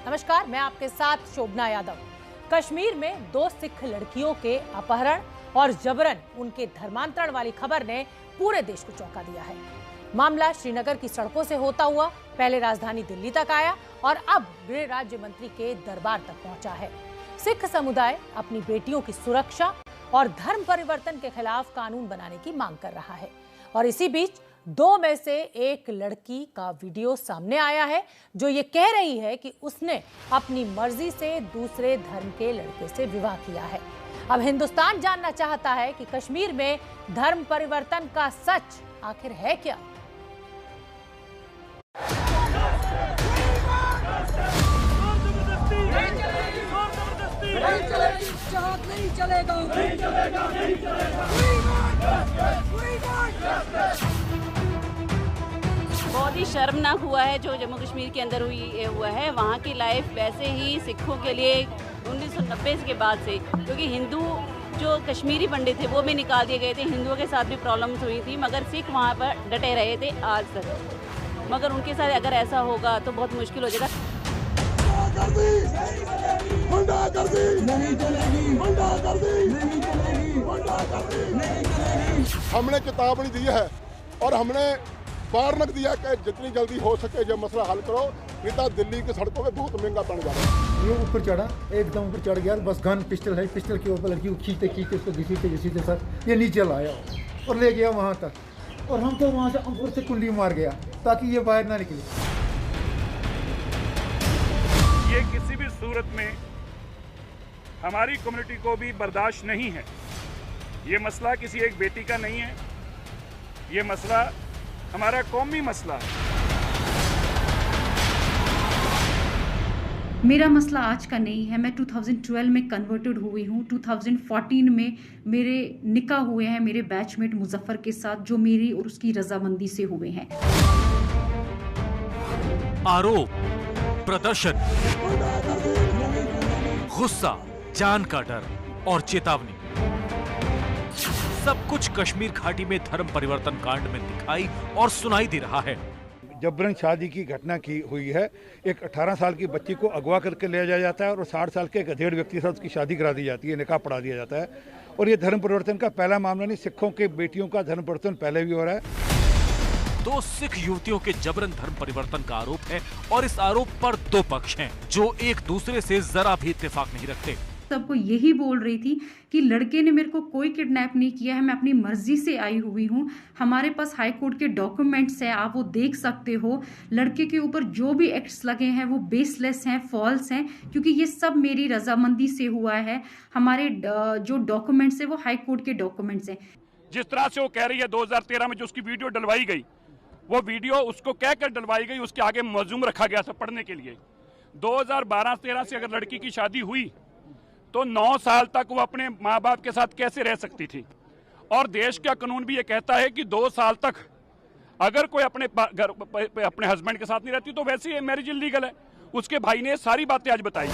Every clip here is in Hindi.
नमस्कार, मैं आपके साथ शोभना यादव। कश्मीर में 2 सिख लड़कियों के अपहरण और जबरन उनके धर्मांतरण वाली खबर ने पूरे देश को चौंका दिया है। मामला श्रीनगर की सड़कों से होता हुआ पहले राजधानी दिल्ली तक आया और अब गृह राज्य मंत्री के दरबार तक पहुंचा है। सिख समुदाय अपनी बेटियों की सुरक्षा और धर्म परिवर्तन के खिलाफ कानून बनाने की मांग कर रहा है। और इसी बीच 2 में से एक लड़की का वीडियो सामने आया है जो ये कह रही है कि उसने अपनी मर्जी से दूसरे धर्म के लड़के से विवाह किया है। अब हिंदुस्तान जानना चाहता है कि कश्मीर में धर्म परिवर्तन का सच आखिर है क्या। नहीं चलेगा। बहुत ही शर्मनाक हुआ है जो जम्मू कश्मीर के अंदर हुआ है। वहाँ की लाइफ वैसे ही सिखों के लिए 1990 के बाद से, क्योंकि हिंदू जो कश्मीरी पंडित थे वो भी निकाल दिए गए थे, हिंदुओं के साथ भी प्रॉब्लम्स हुई थी, मगर सिख वहाँ पर डटे रहे थे आज तक। मगर उनके साथ अगर ऐसा होगा तो बहुत मुश्किल हो जाएगा। हमने चेतावनी दी है और हमने वार्निंग दिया कि जितनी जल्दी हो सके ये मसला हल करो, नहीं तो दिल्ली की सड़कों में बहुत महंगा पड़ जाएगा। ये ऊपर चढ़ा, एकदम ऊपर चढ़ गया, बस गन पिस्टल है, पिस्टल के ऊपर लड़की को खींचते खींचते उसको घसीटते साथ ये नीचे लाया और ले गया वहाँ तक, और हमको वहाँ से ऊपर से कुंडी मार गया ताकि ये बाहर ना निकले। ये किसी भी सूरत में हमारी कम्युनिटी को भी बर्दाश्त नहीं है। ये मसला किसी एक बेटी का नहीं है, ये मसला हमारा कौमी मसला है। मेरा मसला आज का नहीं है। मैं 2012 में कन्वर्टेड हुई हूँ। 2014 में मेरे निकाह हुए हैं मेरे बैचमेट मुजफ्फर के साथ, जो मेरी और उसकी रजामंदी से हुए हैं। आरोप, प्रदर्शन, गुस्सा, जान का डर और चेतावनी, सब कुछ कश्मीर घाटी में धर्म परिवर्तन कांड में दिखाई और सुनाई दे रहा है। जबरन शादी की घटना की हुई है। एक 18 साल की बच्ची को अगवा करके ले जाया जाता है और 60 साल के एक अधेड़ व्यक्ति के साथ उसकी शादी करा दी जाती है, निकाह पढ़ा दिया जाता है। और ये धर्म परिवर्तन का पहला मामला नहीं, सिखों के बेटियों का धर्म परिवर्तन पहले भी हो रहा है। 2 सिख युवतियों के जबरन धर्म परिवर्तन का आरोप है और इस आरोप पर 2 पक्ष हैं जो एक दूसरे से जरा भी इत्तेफाक नहीं रखते। सबको यही बोल रही थी कि लड़के ने मेरे को कोई किडनैप नहीं किया है, मैं अपनी मर्जी से आई हुई हूँ। हमारे पास हाई कोर्ट के डॉक्यूमेंट्स हैं, आप वो देख सकते हो। लड़के के ऊपर जो भी एक्ट्स लगे हैं वो बेसलेस हैं, फॉल्स हैं, क्योंकि ये सब मेरी रजामंदी से हुआ है। हमारे जो डॉक्यूमेंट्स हैं वो हाई कोर्ट के डॉक्यूमेंट्स हैं। जिस तरह से वो कह रही है 2013 में जो उसकी वीडियो डलवाई गई, वो वीडियो उसको कहकर डलवाई गई, उसके आगे मौजूम रखा गया था पढ़ने के लिए। 2012-13 से अगर लड़की की शादी हुई तो 9 साल तक वो अपने माँ बाप के साथ कैसे रह सकती थी। और देश का कानून भी ये कहता है कि 2 साल तक अगर कोई अपने हस्बैंड के साथ नहीं रहती तो वैसे ही मैरिज इलीगल है। उसके भाई ने सारी बातें आज बताई।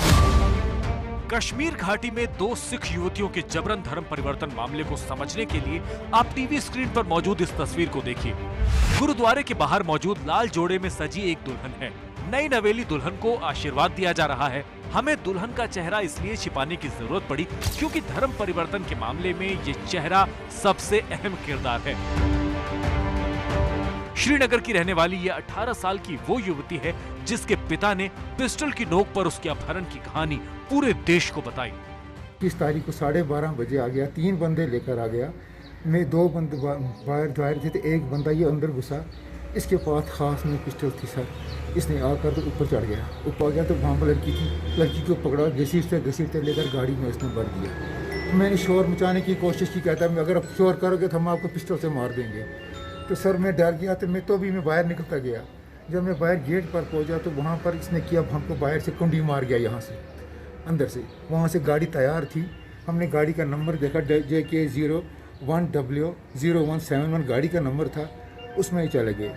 कश्मीर घाटी में 2 सिख युवतियों के जबरन धर्म परिवर्तन मामले को समझने के लिए आप टीवी स्क्रीन पर मौजूद इस तस्वीर को देखिए। गुरुद्वारे के बाहर मौजूद लाल जोड़े में सजी एक दुल्हन है। नई नवेली दुल्हन को आशीर्वाद दिया जा रहा है। हमें दुल्हन का चेहरा इसलिए छिपाने की जरूरत पड़ी क्योंकि धर्म परिवर्तन के मामले में ये चेहरा सबसे अहम किरदार है। श्रीनगर की रहने वाली ये 18 साल की वो युवती है जिसके पिता ने पिस्टल की नोक पर उसके अपहरण की कहानी पूरे देश को बताई। 30 तारीख को 12:30 बजे आ गया, 3 बंदे लेकर आ गया। मैं 2 बंदे बाहर थे, एक बंदा ये अंदर घुसा, इसके पास खास में पिस्टल थी सर। इसने आकर तो ऊपर चढ़ गया, ऊपर आ गया तो वहाँ पर लड़की थी, लड़की को पकड़ा, घसीटते लेकर गाड़ी में इसने भर दिया। मैंने शोर मचाने की कोशिश की, कहता है अगर आप शोर करोगे तो हम आपको पिस्टल से मार देंगे। तो सर मैं डर गया, तो मैं बाहर निकलता गया। जब मैं बाहर गेट पर पहुँचा तो वहाँ पर इसने किया, हमको बाहर से कुंडी मार गया, यहाँ से अंदर से। वहाँ से गाड़ी तैयार थी, हमने गाड़ी का नंबर देखा, JK 01W0171 गाड़ी का नंबर था, उसमें ही चले गए।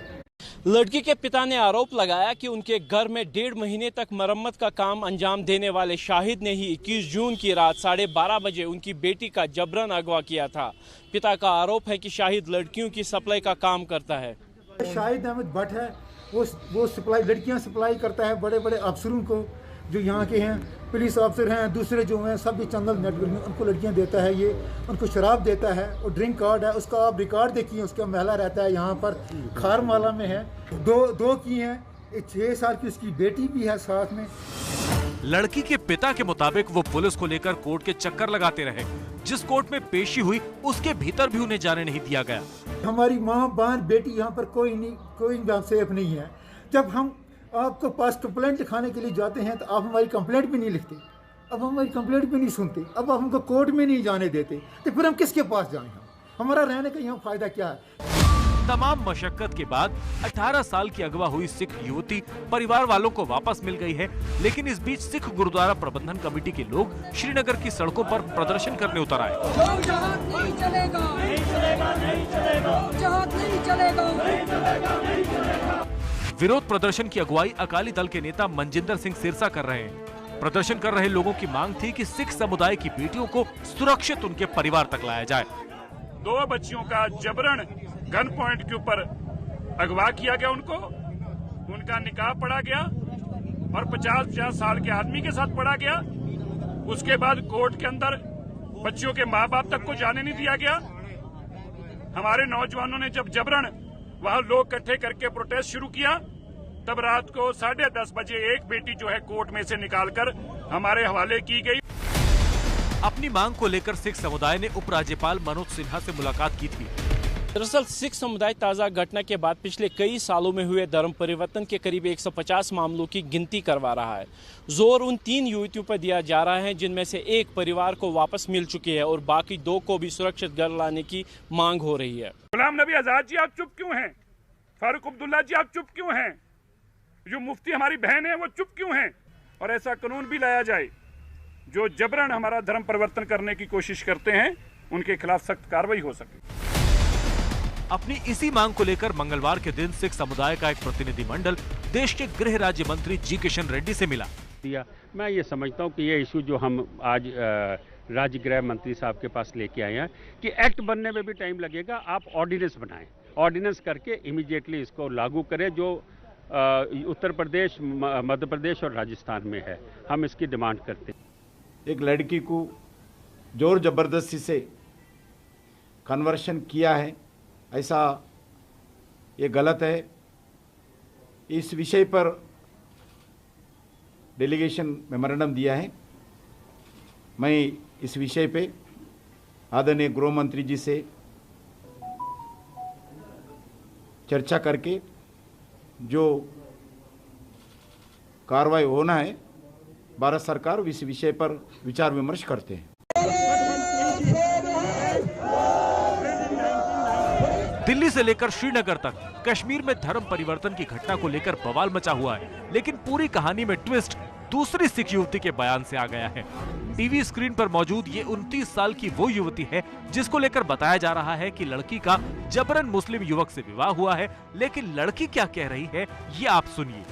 लड़की के पिता ने आरोप लगाया कि उनके घर में 1.5 महीने तक मरम्मत का काम अंजाम देने वाले शाहिद ने ही 21 जून की रात 12:30 बजे उनकी बेटी का जबरन अगवा किया था। पिता का आरोप है कि शाहिद लड़कियों की सप्लाई का काम करता है। शाहिद अहमद भट्ट है, वो सप्लाई लड़कियां सप्लाई करता है बड़े बड़े अफसरों को, जो यहाँ के हैं पुलिस ऑफिसर हैं, दूसरे जो हैं सब भी चंदल नेटवर्क में उनको लड़कियाँ देता है, ये उनको शराब देता है और ड्रिंक कार्ड है उसका, आप रिकॉर्ड देखिए, उसका महिला रहता है यहाँ पर खारमाला में है, दो की हैं, 6 साल की उसकी बेटी भी है साथ में। लड़की के पिता के मुताबिक वो पुलिस को लेकर कोर्ट के चक्कर लगाते रहे। जिस कोर्ट में पेशी हुई उसके भीतर भी उन्हें जाने नहीं दिया गया। हमारी माँ बहन बेटी यहाँ पर कोई सेफ नहीं है। जब हम आपको पास कंप्लेंट लिखाने के लिए जाते हैं तो आप हमारी कंप्लेंट भी नहीं लिखते, अब हमारी कंप्लेंट भी नहीं सुनते, अब आप हमको कोर्ट में नहीं जाने देते, तो फिर हम किसके पास जाएं? हमारा रहने का यहाँ फायदा क्या है? तमाम मशक्कत के बाद 18 साल की अगवा हुई सिख युवती परिवार वालों को वापस मिल गई है, लेकिन इस बीच सिख गुरुद्वारा प्रबंधन कमेटी के लोग श्रीनगर की सड़कों पर प्रदर्शन करने उतर आए। विरोध प्रदर्शन की अगुवाई अकाली दल के नेता मनजिंदर सिंह सिरसा कर रहे हैं। प्रदर्शन कर रहे लोगों की मांग थी कि सिख समुदाय की बेटियों को सुरक्षित उनके परिवार तक लाया जाए। 2 बच्चियों का जबरन गन पॉइंट के ऊपर अगवा किया गया, उनका निकाह पढ़ा गया और 50 साल के आदमी के साथ पढ़ा गया। उसके बाद कोर्ट के अंदर बच्चियों के माँ बाप तक को जाने नहीं दिया गया। हमारे नौजवानों ने जब जबरन वहां लोग इकट्ठे करके प्रोटेस्ट शुरू किया, तब रात को 10:30 बजे एक बेटी जो है कोर्ट में से निकालकर हमारे हवाले की गई। अपनी मांग को लेकर सिख समुदाय ने उपराज्यपाल मनोज सिन्हा से मुलाकात की थी। दरअसल सिख समुदाय ताज़ा घटना के बाद पिछले कई सालों में हुए धर्म परिवर्तन के करीब 150 मामलों की गिनती करवा रहा है। जोर उन 3 युवतियों पर दिया जा रहा है जिनमें से एक परिवार को वापस मिल चुकी है और बाकी 2 को भी सुरक्षित घर लाने की मांग हो रही है। गुलाम नबी आजाद जी आप चुप क्यों हैं? फारूक अब्दुल्ला जी आप चुप क्यों हैं? जो मुफ्ती हमारी बहन है वो चुप क्यों हैं? और ऐसा कानून भी लाया जाए जो जबरन हमारा धर्म परिवर्तन करने की कोशिश करते हैं, उनके खिलाफ सख्त कार्रवाई हो सके। अपनी इसी मांग को लेकर मंगलवार के दिन सिख समुदाय का एक प्रतिनिधिमंडल देश के गृह राज्य मंत्री जी किशन रेड्डी से मिला। मैं ये समझता हूँ कि ये इशू जो हम आज राज्य गृह मंत्री साहब के पास लेके आए हैं कि एक्ट बनने में भी टाइम लगेगा, आप ऑर्डिनेंस बनाएं, ऑर्डिनेंस करके इमीडिएटली इसको लागू करें जो उत्तर प्रदेश, मध्य प्रदेश और राजस्थान में है। हम इसकी डिमांड करते हैं। एक लड़की को जोर जबरदस्ती से कन्वर्शन किया है, ऐसा ये गलत है। इस विषय पर डेलीगेशन मेमोरेंडम दिया है। मैं इस विषय पे आदरणीय गृह मंत्री जी से चर्चा करके जो कार्रवाई होना है भारत सरकार इस विषय पर विचार विमर्श करते हैं। दिल्ली से लेकर श्रीनगर तक कश्मीर में धर्म परिवर्तन की घटना को लेकर बवाल मचा हुआ है, लेकिन पूरी कहानी में ट्विस्ट दूसरी सिख युवती के बयान से आ गया है। टीवी स्क्रीन पर मौजूद ये 29 साल की वो युवती है जिसको लेकर बताया जा रहा है कि लड़की का जबरन मुस्लिम युवक से विवाह हुआ है, लेकिन लड़की क्या कह रही है ये आप सुनिए।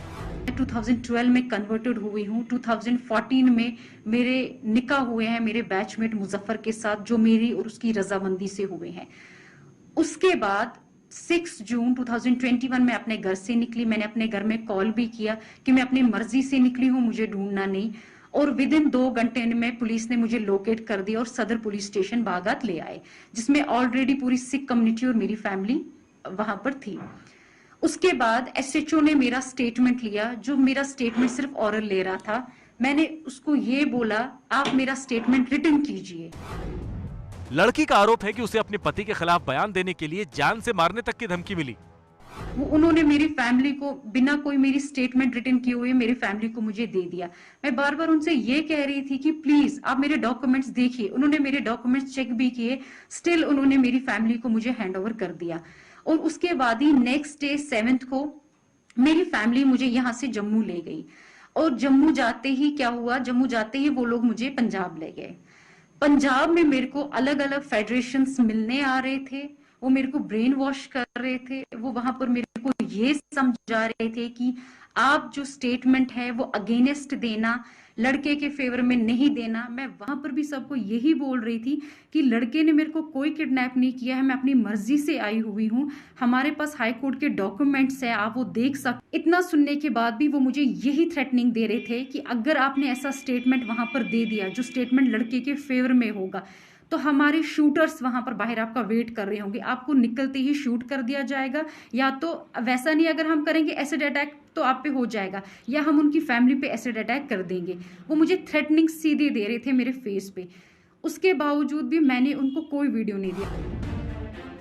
2012 में कन्वर्टेड हुई हूँ। 2014 में मेरे निकाह हुए हैं मेरे बैचमेट मुजफ्फर के साथ, जो मेरी और उसकी रजामंदी से हुए हैं। उसके बाद 6 जून 2021 में अपने घर से निकली। मैंने अपने घर में कॉल भी किया कि मैं अपनी मर्जी से निकली हूँ, मुझे ढूंढना नहीं। और विदिन 2 घंटे में पुलिस ने मुझे लोकेट कर दिया और सदर पुलिस स्टेशन बागात ले आए, जिसमें ऑलरेडी पूरी सिख कम्युनिटी और मेरी फैमिली वहां पर थी। उसके बाद एसएचओ ने मेरा स्टेटमेंट लिया, जो मेरा स्टेटमेंट सिर्फ ओरल ले रहा था। मैंने उसको ये बोला, आप मेरा स्टेटमेंट रिटन कीजिए। लड़की का आरोप है कि उसे अपने पति के खिलाफ बयान देने के लिए जान से मारने तक की धमकी मिली। उन्होंने मेरी फैमिली को बिना कोई मेरी स्टेटमेंट रिटन किए हुए मेरी फैमिली को मुझे दे दिया। मैं बार बार उनसे ये कह रही थी कि प्लीज आप मेरे डॉक्यूमेंट्स देखिए। उन्होंने मेरे डॉक्यूमेंट्स चेक भी किए, स्टिल उन्होंने मेरी फैमिली को मुझे हैंडओवर कर दिया। और उसके बाद ही नेक्स्ट डे 7th को मेरी फैमिली मुझे यहाँ से जम्मू ले गई। और जम्मू जाते ही क्या हुआ, जम्मू जाते ही वो लोग मुझे पंजाब ले गए। पंजाब में मेरे को अलग अलग फेडरेशंस मिलने आ रहे थे, वो मेरे को ब्रेन वॉश कर रहे थे। वो वहां पर मेरे को ये समझा रहे थे कि आप जो स्टेटमेंट है वो अगेंस्ट देना, लड़के के फेवर में नहीं देना। मैं वहां पर भी सबको यही बोल रही थी कि लड़के ने मेरे को कोई किडनैप नहीं किया है, मैं अपनी मर्जी से आई हुई हूँ, हमारे पास हाई कोर्ट के डॉक्यूमेंट्स है, आप वो देख सकते। इतना सुनने के बाद भी वो मुझे यही थ्रेटनिंग दे रहे थे कि अगर आपने ऐसा स्टेटमेंट वहां पर दे दिया जो स्टेटमेंट लड़के के फेवर में होगा तो हमारे शूटर्स वहां पर बाहर आपका वेट कर रहे होंगे, आपको निकलते ही शूट कर दिया जाएगा, या तो वैसा नहीं अगर हम करेंगे एसिड अटैक तो आप पे हो जाएगा, या हम उनकी फैमिली पे एसिड अटैक कर देंगे। वो मुझे थ्रेटनिंग सीधे दे रहे थे मेरे फेस पे। उसके बावजूद भी मैंने उनको कोई वीडियो नहीं दिया।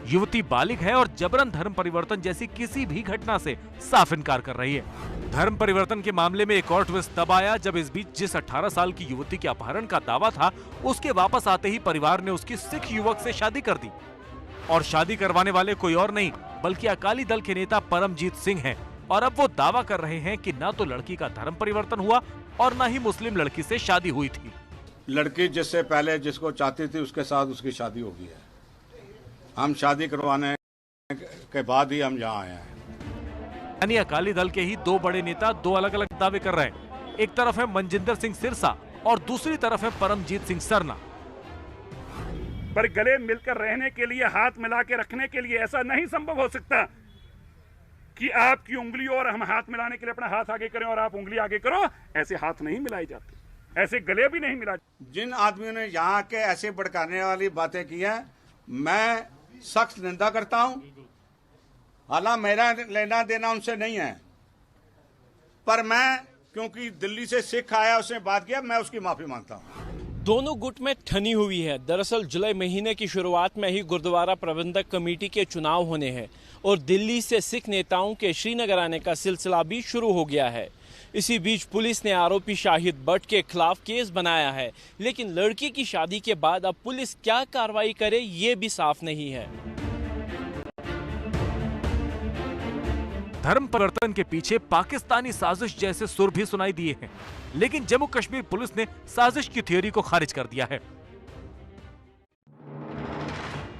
युवती बालिग है और जबरन धर्म परिवर्तन जैसी किसी भी घटना से साफ इनकार कर रही है। धर्म परिवर्तन के मामले में एक और ट्विस्ट तब आया जब इस बीच जिस 18 साल की युवती के अपहरण का दावा था, उसके वापस आते ही परिवार ने उसकी सिख युवक से शादी कर दी। और शादी करवाने वाले कोई और नहीं बल्कि अकाली दल के नेता परमजीत सिंह हैं। और अब वो दावा कर रहे हैं कि न तो लड़की का धर्म परिवर्तन हुआ और न ही मुस्लिम लड़की से शादी हुई थी। लड़की जिससे पहले जिसको चाहती थी उसके साथ उसकी शादी हो गई है। हम शादी करवाने के बाद ही हम यहाँ आए हैं। यानी अकाली दल के ही दो बड़े नेता दो अलग अलग दावे कर रहे हैं। एक तरफ है मनजिंदर सिंह सिरसा और दूसरी तरफ है परमजीत सिंह सरना। पर गले मिलकर रहने के लिए, हाथ मिला के रखने के लिए ऐसा नहीं संभव हो सकता कि आपकी उंगली और हम हाथ मिलाने के लिए अपना हाथ आगे करें और आप उंगली आगे करो। ऐसे हाथ नहीं मिलाए जाते, ऐसे गले भी नहीं मिलाए। जिन आदमियों ने यहाँ के ऐसे भड़काने वाली बातें की हैं, मैं सख्त निंदा करता हूं। हालांकि मेरा लेना देना उनसे नहीं है, पर मैं क्योंकि दिल्ली से सिख आया उसने बात किया, मैं उसकी माफी मांगता हूं। दोनों गुट में ठनी हुई है। दरअसल जुलाई महीने की शुरुआत में ही गुरुद्वारा प्रबंधक कमेटी के चुनाव होने हैं और दिल्ली से सिख नेताओं के श्रीनगर आने का सिलसिला भी शुरू हो गया है। इसी बीच पुलिस ने आरोपी शाहिद भट्ट के खिलाफ केस बनाया है, लेकिन लड़की की शादी के बाद अब पुलिस क्या कार्रवाई करे ये भी साफ नहीं है। धर्म परिवर्तन के पीछे पाकिस्तानी साजिश जैसे सुर भी सुनाई दिए हैं, लेकिन जम्मू कश्मीर पुलिस ने साजिश की थ्योरी को खारिज कर दिया है।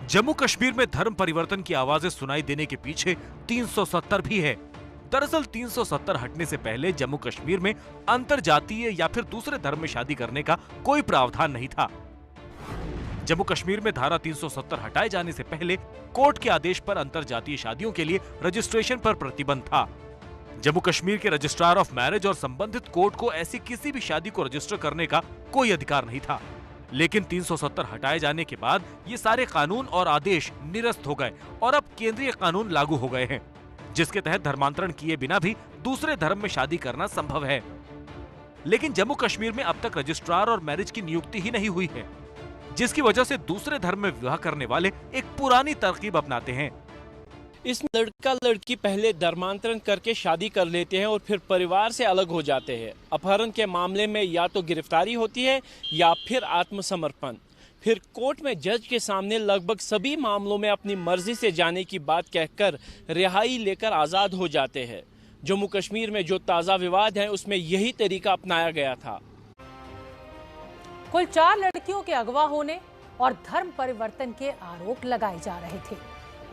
जम्मू कश्मीर में धर्म परिवर्तन की आवाजें सुनाई देने के पीछे 370 भी है। दरअसल 370 हटने से पहले जम्मू कश्मीर में अंतरजातीय या फिर दूसरे धर्म में शादी करने का कोई प्रावधान नहीं था। जम्मू कश्मीर में धारा 370 हटाए जाने से पहले कोर्ट के आदेश पर अंतरजातीय शादियों के लिए रजिस्ट्रेशन पर प्रतिबंध था। जम्मू कश्मीर के रजिस्ट्रार ऑफ मैरिज और संबंधित कोर्ट को ऐसी किसी भी शादी को रजिस्टर करने का कोई अधिकार नहीं था। लेकिन 370 हटाए जाने के बाद ये सारे कानून और आदेश निरस्त हो गए और अब केंद्रीय कानून लागू हो गए हैं, जिसके तहत धर्मांतरण किए बिना भी दूसरे धर्म में शादी करना संभव है। लेकिन जम्मू कश्मीर में अब तक रजिस्ट्रार और मैरिज की नियुक्ति ही नहीं हुई है, जिसकी वजह से दूसरे धर्म में विवाह करने वाले एक पुरानी तरकीब अपनाते हैं। इस लड़का लड़की पहले धर्मांतरण करके शादी कर लेते हैं और फिर परिवार से अलग हो जाते हैं। अपहरण के मामले में या तो गिरफ्तारी होती है या फिर आत्मसमर्पण। फिर कोर्ट में जज के सामने लगभग सभी मामलों में अपनी मर्जी से जाने की बात कहकर रिहाई लेकर आज़ाद हो जाते हैं। जम्मू कश्मीर में जो ताज़ा विवाद है उसमें यही तरीका अपनाया गया था। कुल 4 लड़कियों के अगवा होने और धर्म परिवर्तन के आरोप लगाए जा रहे थे।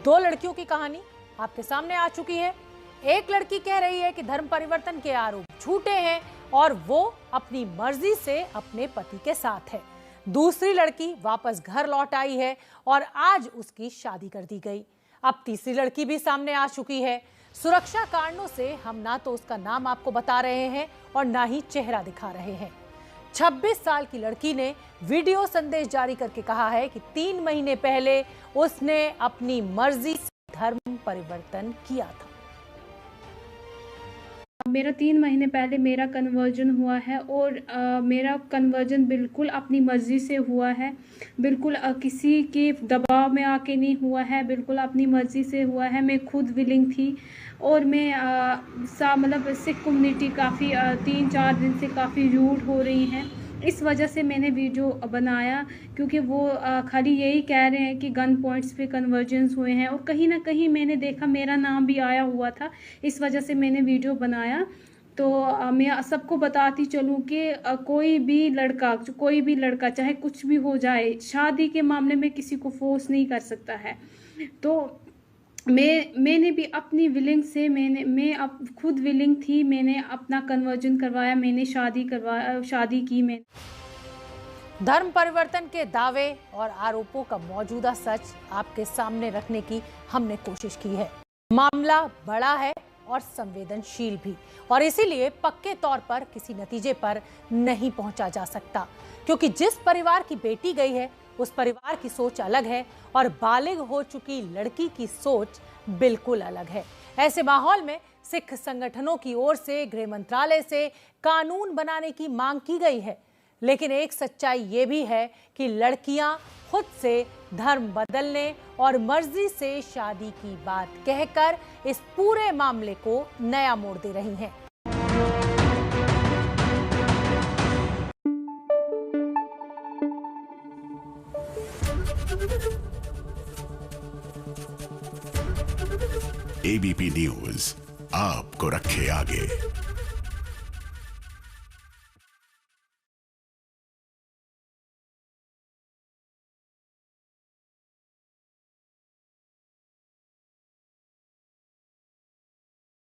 2 लड़कियों की कहानी आपके सामने आ चुकी है। एक लड़की कह रही है कि धर्म परिवर्तन के आरोप झूठे हैं और वो अपनी मर्जी से अपने पति के साथ है। दूसरी लड़की वापस घर लौट आई है और आज उसकी शादी कर दी गई। अब तीसरी लड़की भी सामने आ चुकी है। सुरक्षा कारणों से हम ना तो उसका नाम आपको बता रहे हैं और ना ही चेहरा दिखा रहे हैं। 26 साल की लड़की ने वीडियो संदेश जारी करके कहा है कि 3 महीने पहले उसने अपनी मर्जी से धर्म परिवर्तन किया था। मेरा 3 महीने पहले मेरा कन्वर्जन हुआ है और मेरा कन्वर्जन बिल्कुल अपनी मर्ज़ी से हुआ है, बिल्कुल किसी के दबाव में आके नहीं हुआ है, बिल्कुल अपनी मर्ज़ी से हुआ है। मैं खुद विलिंग थी और मैं मतलब सिख कम्युनिटी काफ़ी 3-4 दिन से काफ़ी रूड हो रही हैं। इस वजह से मैंने वीडियो बनाया क्योंकि वो खाली यही कह रहे हैं कि गन पॉइंट्स पे कन्वर्जेंस हुए हैं और कहीं ना कहीं मैंने देखा मेरा नाम भी आया हुआ था, इस वजह से मैंने वीडियो बनाया। तो मैं सबको बताती चलूँ कि कोई भी लड़का चाहे कुछ भी हो जाए, शादी के मामले में किसी को फोर्स नहीं कर सकता है। तो मैंने भी अपनी विलिंग से मैं अब खुद विलिंग थी, मैंने अपना कन्वर्जन करवाया, मैंने शादी की। मैं धर्म परिवर्तन के दावे और आरोपों का मौजूदा सच आपके सामने रखने की हमने कोशिश की है। मामला बड़ा है और संवेदनशील भी, और इसीलिए पक्के तौर पर किसी नतीजे पर नहीं पहुंचा जा सकता, क्योंकि जिस परिवार की बेटी गई है उस परिवार की सोच अलग है और बालिग हो चुकी लड़की की सोच बिल्कुल अलग है। ऐसे माहौल में सिख संगठनों की ओर से गृह मंत्रालय से कानून बनाने की मांग की गई है, लेकिन एक सच्चाई ये भी है कि लड़कियां खुद से धर्म बदलने और मर्जी से शादी की बात कहकर इस पूरे मामले को नया मोड़ दे रही हैं। एबीपी न्यूज आपको रखे आगे।